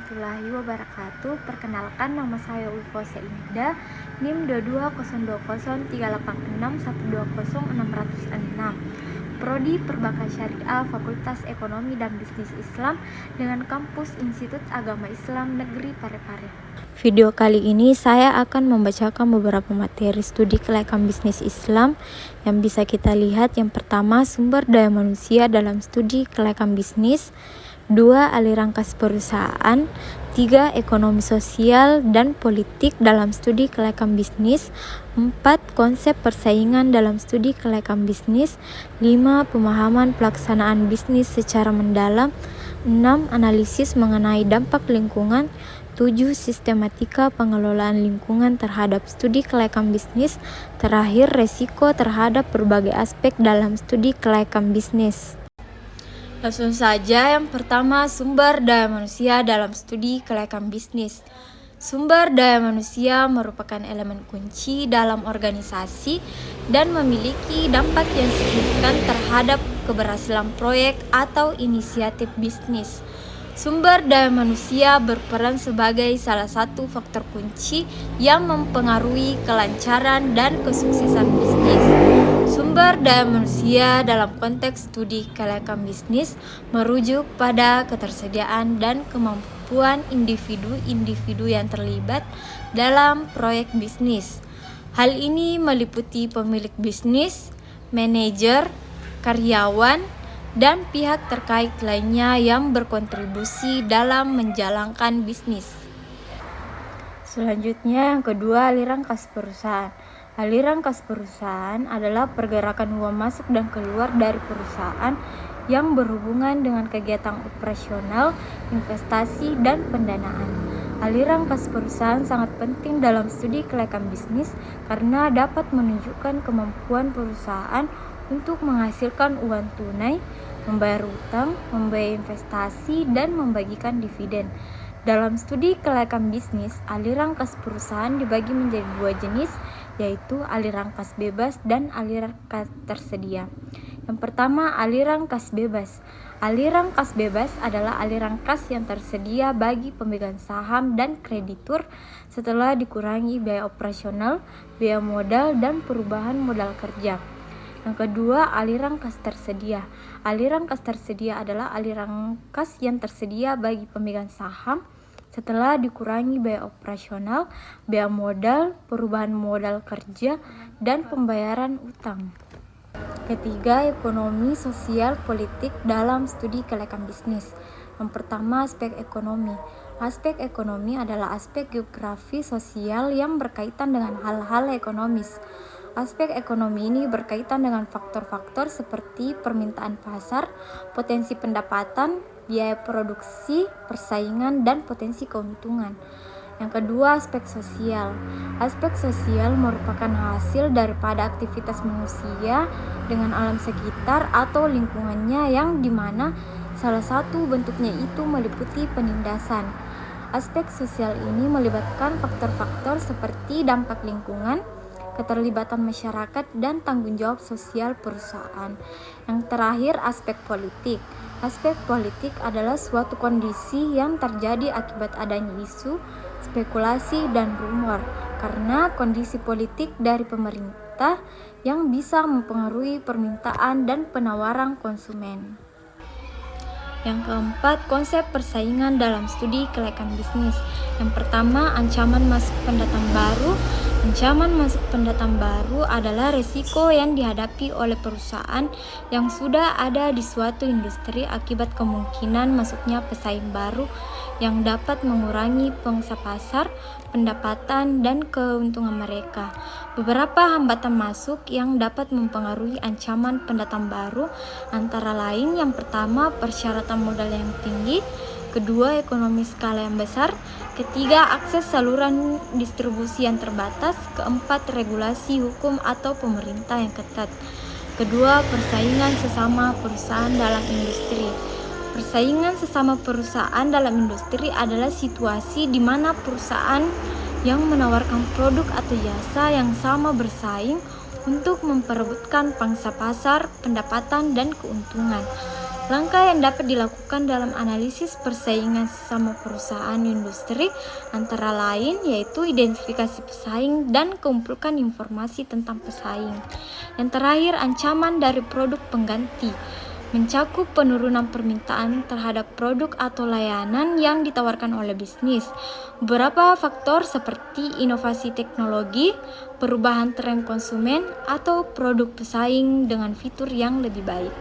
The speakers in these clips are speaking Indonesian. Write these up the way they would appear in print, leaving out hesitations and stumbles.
warahmatullahi wabarakatuh. Perkenalkan, nama saya Ulfa Indah, NIM 220203861200606. Prodi Perbankan Syariah, Fakultas Ekonomi dan Bisnis Islam dengan kampus Institut Agama Islam Negeri Parepare. Video kali ini saya akan membacakan beberapa materi studi kelayakan bisnis Islam yang bisa kita lihat. Yang pertama, sumber daya manusia dalam studi kelayakan bisnis. 2. Aliran kas perusahaan. 3. Ekonomi sosial dan politik dalam studi kelayakan bisnis. 4. Konsep persaingan dalam studi kelayakan bisnis. 5. Pemahaman pelaksanaan bisnis secara mendalam. 6. Analisis mengenai dampak lingkungan. 7. Sistematika pengelolaan lingkungan terhadap studi kelayakan bisnis. Terakhir, resiko terhadap berbagai aspek dalam studi kelayakan bisnis. Langsung saja, yang pertama, sumber daya manusia dalam studi kelayakan bisnis. Sumber daya manusia merupakan elemen kunci dalam organisasi dan memiliki dampak yang signifikan terhadap keberhasilan proyek atau inisiatif bisnis. Sumber daya manusia berperan sebagai salah satu faktor kunci yang mempengaruhi kelancaran dan kesuksesan bisnis. Sumber daya manusia dalam konteks studi kelayakan bisnis merujuk pada ketersediaan dan kemampuan individu-individu yang terlibat dalam proyek bisnis. Hal ini meliputi pemilik bisnis, manajer, karyawan, dan pihak terkait lainnya yang berkontribusi dalam menjalankan bisnis. Selanjutnya, yang kedua, aliran kas perusahaan. Aliran kas perusahaan adalah pergerakan uang masuk dan keluar dari perusahaan yang berhubungan dengan kegiatan operasional, investasi, dan pendanaan. Aliran kas perusahaan sangat penting dalam studi kelayakan bisnis karena dapat menunjukkan kemampuan perusahaan untuk menghasilkan uang tunai, membayar utang, membiayai investasi, dan membagikan dividen. Dalam studi kelayakan bisnis, aliran kas perusahaan dibagi menjadi dua jenis, yaitu aliran kas bebas dan aliran kas tersedia. Yang pertama, aliran kas bebas. Aliran kas bebas adalah aliran kas yang tersedia bagi pemegang saham dan kreditur setelah dikurangi biaya operasional, biaya modal, dan perubahan modal kerja. Yang kedua, aliran kas tersedia. Aliran kas tersedia adalah aliran kas yang tersedia bagi pemegang saham setelah dikurangi biaya operasional, biaya modal, perubahan modal kerja, dan pembayaran utang. Ketiga, ekonomi, sosial, politik dalam studi kelayakan bisnis. Yang pertama, aspek ekonomi. Aspek ekonomi adalah aspek geografi sosial yang berkaitan dengan hal-hal ekonomis. Aspek ekonomi ini berkaitan dengan faktor-faktor seperti permintaan pasar, potensi pendapatan, biaya produksi, persaingan, dan potensi keuntungan. Yang kedua, aspek sosial. Aspek sosial merupakan hasil daripada aktivitas manusia dengan alam sekitar atau lingkungannya yang dimana salah satu bentuknya itu meliputi penindasan. Aspek sosial ini melibatkan faktor-faktor seperti dampak lingkungan, keterlibatan masyarakat, dan tanggung jawab sosial perusahaan. Yang terakhir, aspek politik. Aspek politik adalah suatu kondisi yang terjadi akibat adanya isu, spekulasi, dan rumor karena kondisi politik dari pemerintah yang bisa mempengaruhi permintaan dan penawaran konsumen. Yang keempat, konsep persaingan dalam studi kelayakan bisnis. Yang pertama, ancaman masuk pendatang baru. Ancaman masuk pendatang baru adalah risiko yang dihadapi oleh perusahaan yang sudah ada di suatu industri akibat kemungkinan masuknya pesaing baru yang dapat mengurangi pangsa pasar, pendapatan, dan keuntungan mereka. Beberapa hambatan masuk yang dapat mempengaruhi ancaman pendatang baru antara lain, yang pertama, persyaratan modal yang tinggi. Kedua, ekonomi skala yang besar. Ketiga, akses saluran distribusi yang terbatas. Keempat, regulasi hukum atau pemerintah yang ketat. Kedua, persaingan sesama perusahaan dalam industri. Persaingan sesama perusahaan dalam industri adalah situasi di mana perusahaan yang menawarkan produk atau jasa yang sama bersaing untuk memperebutkan pangsa pasar, pendapatan, dan keuntungan. Langkah yang dapat dilakukan dalam analisis persaingan sesama perusahaan industri antara lain yaitu identifikasi pesaing dan kumpulkan informasi tentang pesaing. Yang terakhir, ancaman dari produk pengganti mencakup penurunan permintaan terhadap produk atau layanan yang ditawarkan oleh bisnis. Beberapa faktor seperti inovasi teknologi, perubahan tren konsumen, atau produk pesaing dengan fitur yang lebih baik.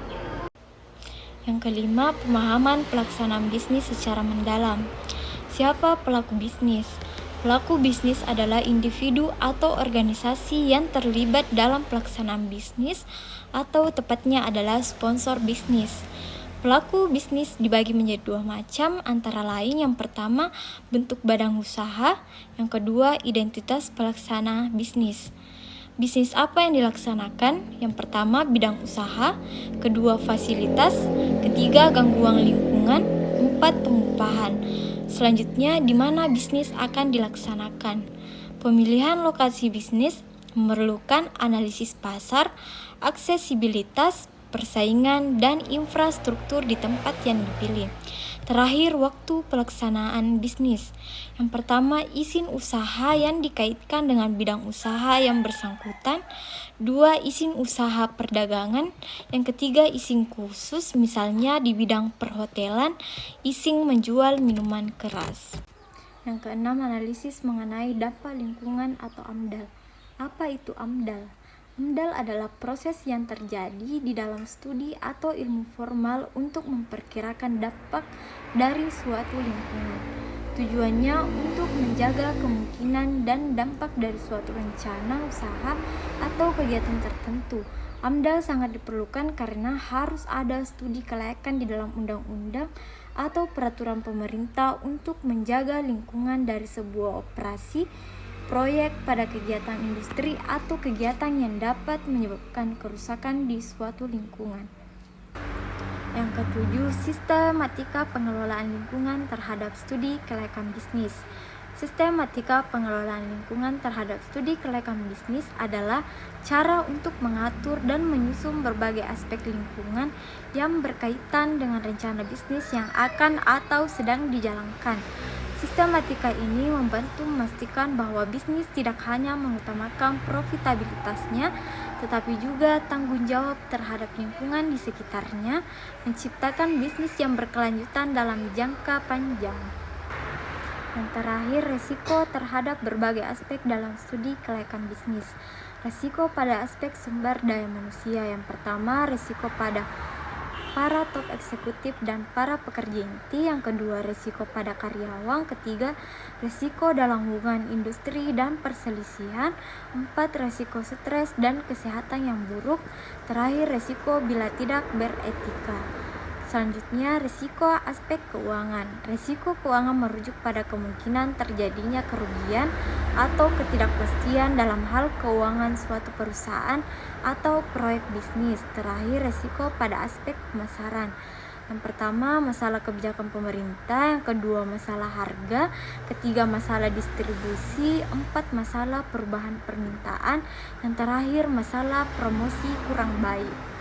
Yang kelima, pemahaman pelaksanaan bisnis secara mendalam. Siapa pelaku bisnis? Pelaku bisnis adalah individu atau organisasi yang terlibat dalam pelaksanaan bisnis atau tepatnya adalah sponsor bisnis. Pelaku bisnis dibagi menjadi dua macam, antara lain yang pertama bentuk badan usaha, yang kedua identitas pelaksana bisnis. Bisnis apa yang dilaksanakan? Yang pertama bidang usaha, kedua fasilitas, ketiga gangguan lingkungan, empat pengupahan. Selanjutnya, di mana bisnis akan dilaksanakan. Pemilihan lokasi bisnis memerlukan analisis pasar, aksesibilitas, persaingan, dan infrastruktur di tempat yang dipilih. Terakhir, waktu pelaksanaan bisnis. Yang pertama, izin usaha yang dikaitkan dengan bidang usaha yang bersangkutan. Dua, izin usaha perdagangan. Yang ketiga, izin khusus, misalnya di bidang perhotelan, izin menjual minuman keras. Yang keenam, analisis mengenai dampak lingkungan atau AMDAL. Apa itu AMDAL? AMDAL adalah proses yang terjadi di dalam studi atau ilmu formal untuk memperkirakan dampak dari suatu lingkungan. Tujuannya untuk menjaga kemungkinan dan dampak dari suatu rencana usaha atau kegiatan tertentu. AMDAL sangat diperlukan karena harus ada studi kelayakan di dalam undang-undang atau peraturan pemerintah untuk menjaga lingkungan dari sebuah operasi, proyek pada kegiatan industri atau kegiatan yang dapat menyebabkan kerusakan di suatu lingkungan. Yang ketujuh, sistematika pengelolaan lingkungan terhadap studi kelayakan bisnis. Sistematika pengelolaan lingkungan terhadap studi kelayakan bisnis adalah cara untuk mengatur dan menyusun berbagai aspek lingkungan yang berkaitan dengan rencana bisnis yang akan atau sedang dijalankan. Sistematika ini membantu memastikan bahwa bisnis tidak hanya mengutamakan profitabilitasnya, tetapi juga tanggung jawab terhadap lingkungan di sekitarnya, menciptakan bisnis yang berkelanjutan dalam jangka panjang. Yang terakhir, resiko terhadap berbagai aspek dalam studi kelayakan bisnis. Resiko pada aspek sumber daya manusia. Yang pertama, resiko pada para top eksekutif dan para pekerja inti. Yang kedua, resiko pada karyawan. Ketiga, resiko dalam hubungan industri dan perselisihan. Empat, resiko stres dan kesehatan yang buruk. Terakhir, resiko bila tidak beretika. Selanjutnya, risiko aspek keuangan. Risiko keuangan merujuk pada kemungkinan terjadinya kerugian atau ketidakpastian dalam hal keuangan suatu perusahaan atau proyek bisnis. Terakhir, risiko pada aspek pemasaran. Yang pertama, masalah kebijakan pemerintah. Yang kedua, masalah harga. Ketiga, masalah distribusi. Empat, masalah perubahan permintaan. Yang terakhir, masalah promosi kurang baik.